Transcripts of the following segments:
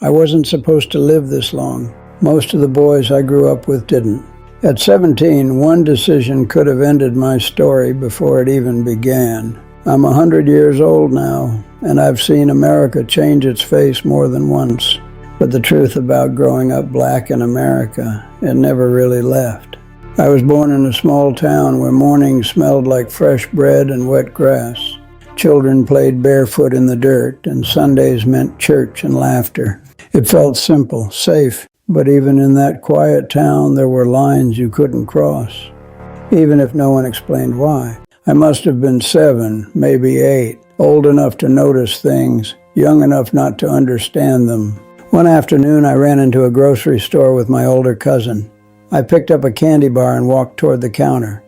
I wasn't supposed to live this long. Most of the boys I grew up with didn't. At 17, one decision could have ended my story before it even began. I'm 100 years old now, and I've seen America change its face more than once. But the truth about growing up black in America, it never really left. I was born in a small town where mornings smelled like fresh bread and wet grass. Children played barefoot in the dirt, and Sundays meant church and laughter. It felt simple, safe, but even in that quiet town there were lines you couldn't cross, even if no one explained why. I must have been 7, maybe 8, old enough to notice things, young enough not to understand them. One afternoon I ran into a grocery store with my older cousin. I picked up a candy bar and walked toward the counter.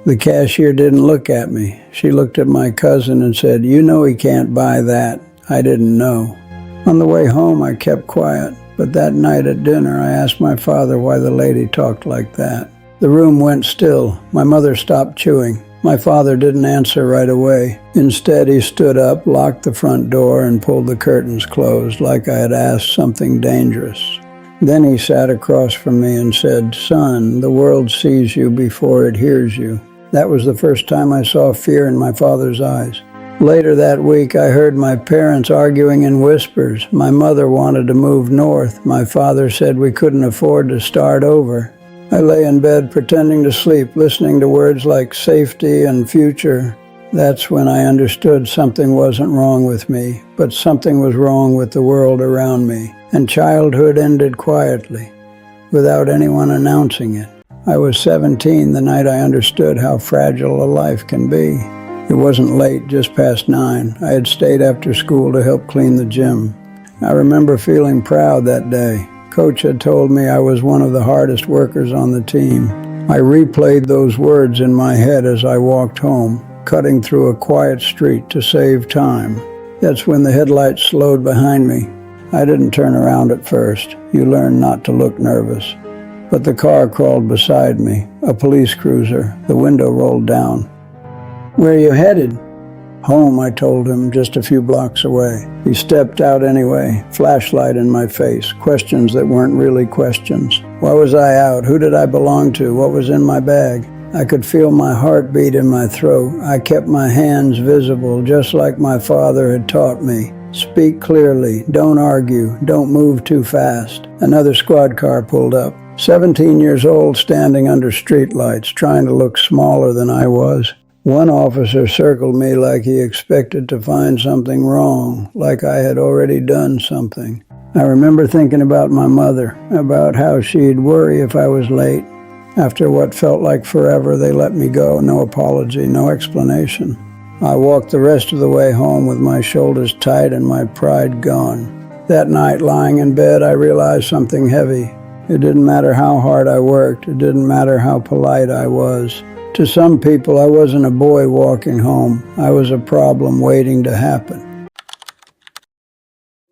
The cashier didn't look at me. She looked at my cousin and said, "You know he can't buy that." I didn't know. On the way home I kept quiet, but that night at dinner I asked my father why the lady talked like that. The room went still. My mother stopped chewing. My father didn't answer right away. Instead, he stood up, locked the front door, and pulled the curtains closed like I had asked something dangerous. Then he sat across from me and said, "Son, the world sees you before it hears you." That was the first time I saw fear in my father's eyes. Later that week, I heard my parents arguing in whispers. My mother wanted to move north. My father said we couldn't afford to start over. I lay in bed pretending to sleep, listening to words like safety and future. That's when I understood something wasn't wrong with me, but something was wrong with the world around me. And childhood ended quietly, without anyone announcing it. I was 17 the night I understood how fragile a life can be. It wasn't late, just past 9. I had stayed after school to help clean the gym. I remember feeling proud that day. Coach had told me I was one of the hardest workers on the team. I replayed those words in my head as I walked home, cutting through a quiet street to save time. That's when the headlights slowed behind me. I didn't turn around at first. You learn not to look nervous. But the car crawled beside me, a police cruiser. The window rolled down. "Where are you headed?" "Home," I told him, just a few blocks away. He stepped out anyway, flashlight in my face, questions that weren't really questions. Why was I out? Who did I belong to? What was in my bag? I could feel my heartbeat in my throat. I kept my hands visible, just like my father had taught me. Speak clearly, don't argue, don't move too fast. Another squad car pulled up. 17 years old, standing under streetlights, trying to look smaller than I was. One officer circled me like he expected to find something wrong, like I had already done something. I remember thinking about my mother, about how she'd worry if I was late. After what felt like forever, they let me go, no apology, no explanation. I walked the rest of the way home with my shoulders tight and my pride gone. That night, lying in bed, I realized something heavy. It didn't matter how hard I worked. It didn't matter how polite I was. To some people, I wasn't a boy walking home. I was a problem waiting to happen.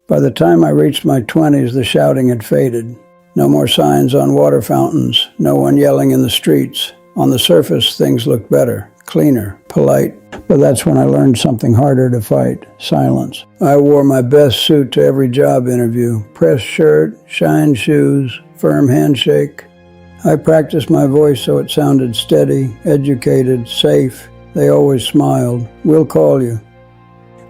By the time I reached my 20s, the shouting had faded. No more signs on water fountains. No one yelling in the streets. On the surface, things looked better, cleaner, polite. But that's when I learned something harder to fight: silence. I wore my best suit to every job interview. Pressed shirt, shined shoes, firm handshake. I practiced my voice so it sounded steady, educated, safe. They always smiled. "We'll call you."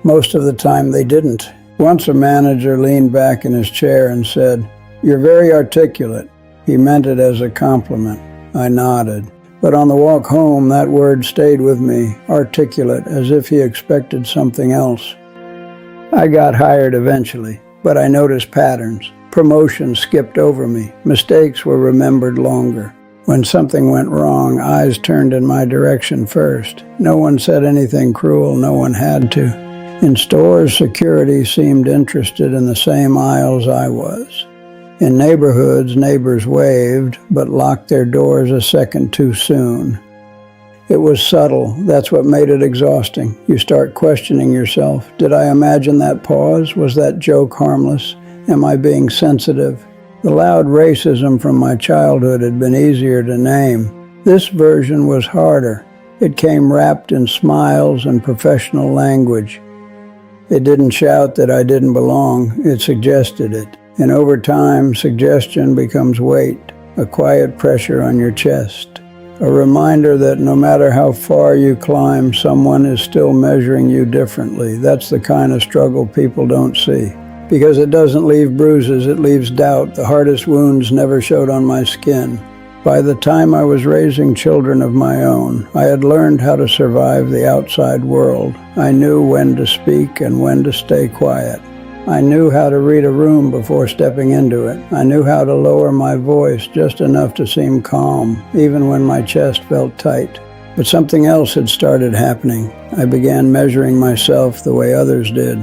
Most of the time they didn't. Once a manager leaned back in his chair and said, "You're very articulate." He meant it as a compliment. I nodded. But on the walk home, that word stayed with me, articulate, as if he expected something else. I got hired eventually, but I noticed patterns. Promotions skipped over me. Mistakes were remembered longer. When something went wrong, eyes turned in my direction first. No one said anything cruel, no one had to. In stores, security seemed interested in the same aisles I was. In neighborhoods, neighbors waved, but locked their doors a second too soon. It was subtle. That's what made it exhausting. You start questioning yourself. Did I imagine that pause? Was that joke harmless? Am I being sensitive? The loud racism from my childhood had been easier to name. This version was harder. It came wrapped in smiles and professional language. It didn't shout that I didn't belong. It suggested it. And over time, suggestion becomes weight, a quiet pressure on your chest, a reminder that no matter how far you climb, someone is still measuring you differently. That's the kind of struggle people don't see. Because it doesn't leave bruises, it leaves doubt. The hardest wounds never showed on my skin. By the time I was raising children of my own, I had learned how to survive the outside world. I knew when to speak and when to stay quiet. I knew how to read a room before stepping into it. I knew how to lower my voice just enough to seem calm, even when my chest felt tight. But something else had started happening. I began measuring myself the way others did.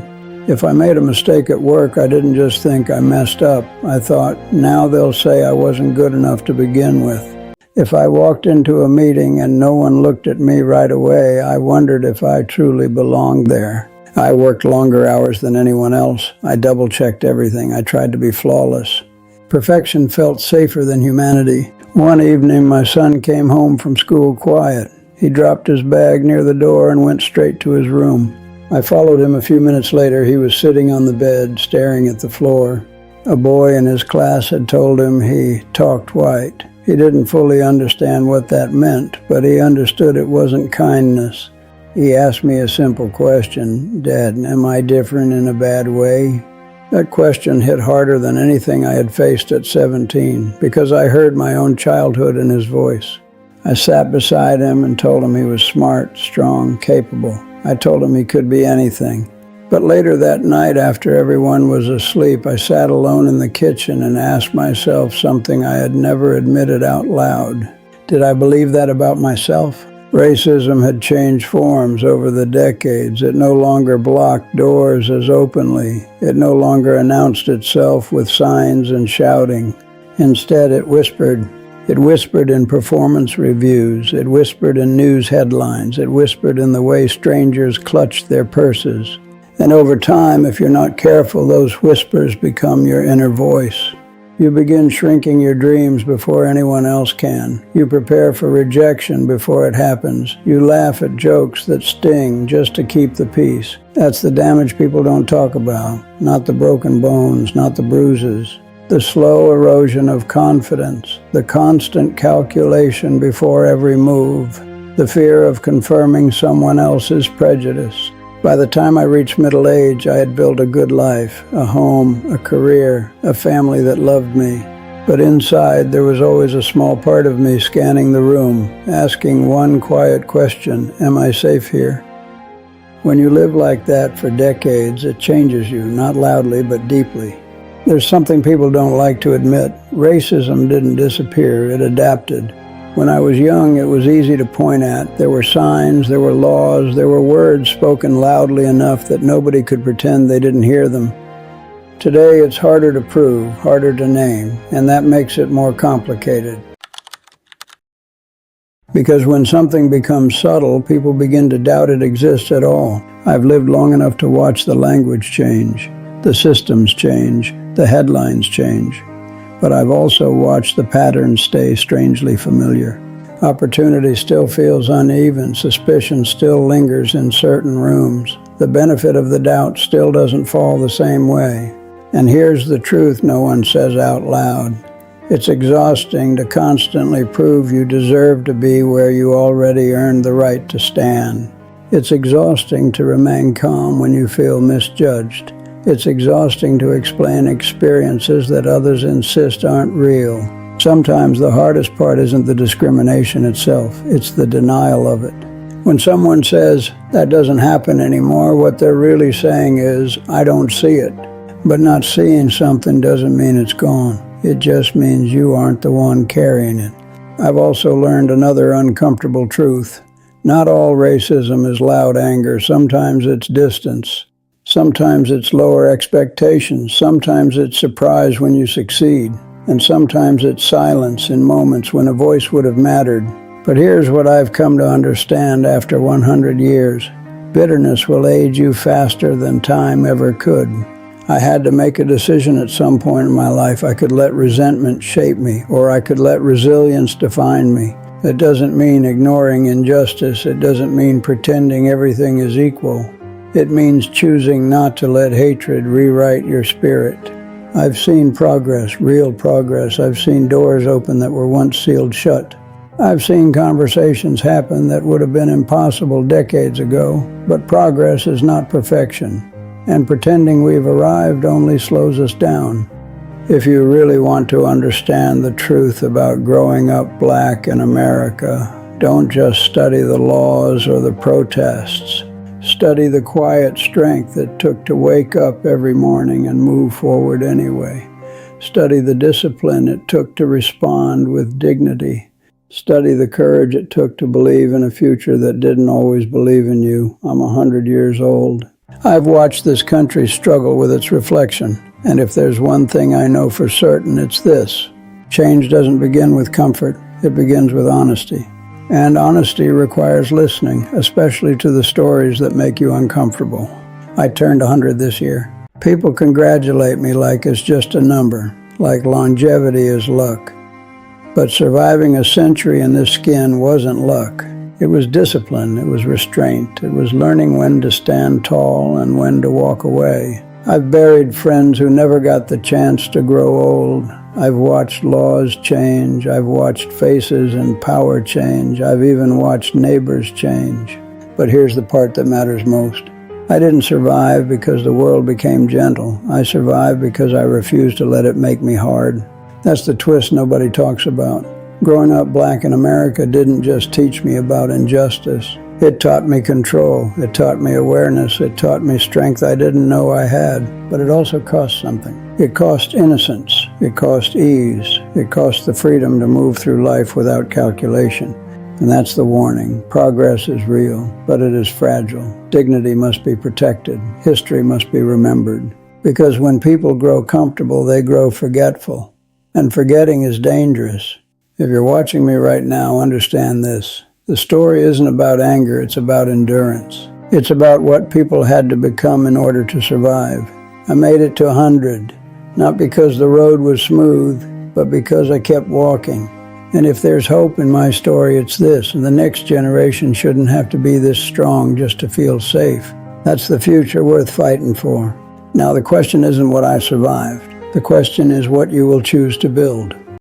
If I made a mistake at work, I didn't just think I messed up. I thought, now they'll say I wasn't good enough to begin with. If I walked into a meeting and no one looked at me right away, I wondered if I truly belonged there. I worked longer hours than anyone else. I double-checked everything. I tried to be flawless. Perfection felt safer than humanity. One evening, my son came home from school quiet. He dropped his bag near the door and went straight to his room. I followed him a few minutes later. He was sitting on the bed, staring at the floor. A boy in his class had told him he talked white. He didn't fully understand what that meant, but he understood it wasn't kindness. He asked me a simple question, "Dad, am I different in a bad way?" That question hit harder than anything I had faced at 17, because I heard my own childhood in his voice. I sat beside him and told him he was smart, strong, capable. I told him he could be anything. But later that night, after everyone was asleep, I sat alone in the kitchen and asked myself something I had never admitted out loud. Did I believe that about myself? Racism had changed forms over the decades. It no longer blocked doors as openly. It no longer announced itself with signs and shouting. Instead, it whispered. It whispered in performance reviews. It whispered in news headlines. It whispered in the way strangers clutched their purses. And over time, if you're not careful, those whispers become your inner voice. You begin shrinking your dreams before anyone else can. You prepare for rejection before it happens. You laugh at jokes that sting just to keep the peace. That's the damage people don't talk about. Not the broken bones, not the bruises. The slow erosion of confidence. The constant calculation before every move. The fear of confirming someone else's prejudice. By the time I reached middle age, I had built a good life, a home, a career, a family that loved me. But inside, there was always a small part of me scanning the room, asking one quiet question, am I safe here? When you live like that for decades, it changes you, not loudly, but deeply. There's something people don't like to admit. Racism didn't disappear, it adapted. When I was young, it was easy to point at. There were signs, there were laws, there were words spoken loudly enough that nobody could pretend they didn't hear them. Today, it's harder to prove, harder to name, and that makes it more complicated. Because when something becomes subtle, people begin to doubt it exists at all. I've lived long enough to watch the language change, the systems change, the headlines change. But I've also watched the patterns stay strangely familiar. Opportunity still feels uneven. Suspicion still lingers in certain rooms. The benefit of the doubt still doesn't fall the same way. And here's the truth no one says out loud. It's exhausting to constantly prove you deserve to be where you already earned the right to stand. It's exhausting to remain calm when you feel misjudged. It's exhausting to explain experiences that others insist aren't real. Sometimes the hardest part isn't the discrimination itself, it's the denial of it. When someone says, that doesn't happen anymore, what they're really saying is, I don't see it. But not seeing something doesn't mean it's gone. It just means you aren't the one carrying it. I've also learned another uncomfortable truth. Not all racism is loud anger. Sometimes it's distance. Sometimes it's lower expectations. Sometimes it's surprise when you succeed. And sometimes it's silence in moments when a voice would have mattered. But here's what I've come to understand after 100 years. Bitterness will age you faster than time ever could. I had to make a decision at some point in my life. I could let resentment shape me, or I could let resilience define me. It doesn't mean ignoring injustice. It doesn't mean pretending everything is equal. It means choosing not to let hatred rewrite your spirit. I've seen progress, real progress. I've seen doors open that were once sealed shut. I've seen conversations happen that would have been impossible decades ago, but progress is not perfection, and pretending we've arrived only slows us down. If you really want to understand the truth about growing up black in America, don't just study the laws or the protests. Study the quiet strength it took to wake up every morning and move forward anyway. Study the discipline it took to respond with dignity. Study the courage it took to believe in a future that didn't always believe in you. I'm 100 years old. I've watched this country struggle with its reflection, and if there's one thing I know for certain, it's this. Change doesn't begin with comfort, it begins with honesty. And honesty requires listening, especially to the stories that make you uncomfortable. I turned 100 this year. People congratulate me like it's just a number, like longevity is luck. But surviving a century in this skin wasn't luck. It was discipline, it was restraint, it was learning when to stand tall and when to walk away. I've buried friends who never got the chance to grow old. I've watched laws change, I've watched faces and power change, I've even watched neighbors change. But here's the part that matters most. I didn't survive because the world became gentle. I survived because I refused to let it make me hard. That's the twist nobody talks about. Growing up black in America didn't just teach me about injustice. It taught me control. It taught me awareness. It taught me strength I didn't know I had. But it also cost something. It cost innocence. It cost ease. It cost the freedom to move through life without calculation. And that's the warning. Progress is real, but it is fragile. Dignity must be protected. History must be remembered. Because when people grow comfortable, they grow forgetful. And forgetting is dangerous. If you're watching me right now, understand this. The story isn't about anger, it's about endurance. It's about what people had to become in order to survive. I made it to 100, not because the road was smooth, but because I kept walking. And if there's hope in my story, it's this. The next generation shouldn't have to be this strong just to feel safe. That's the future worth fighting for. Now, the question isn't what I survived. The question is what you will choose to build.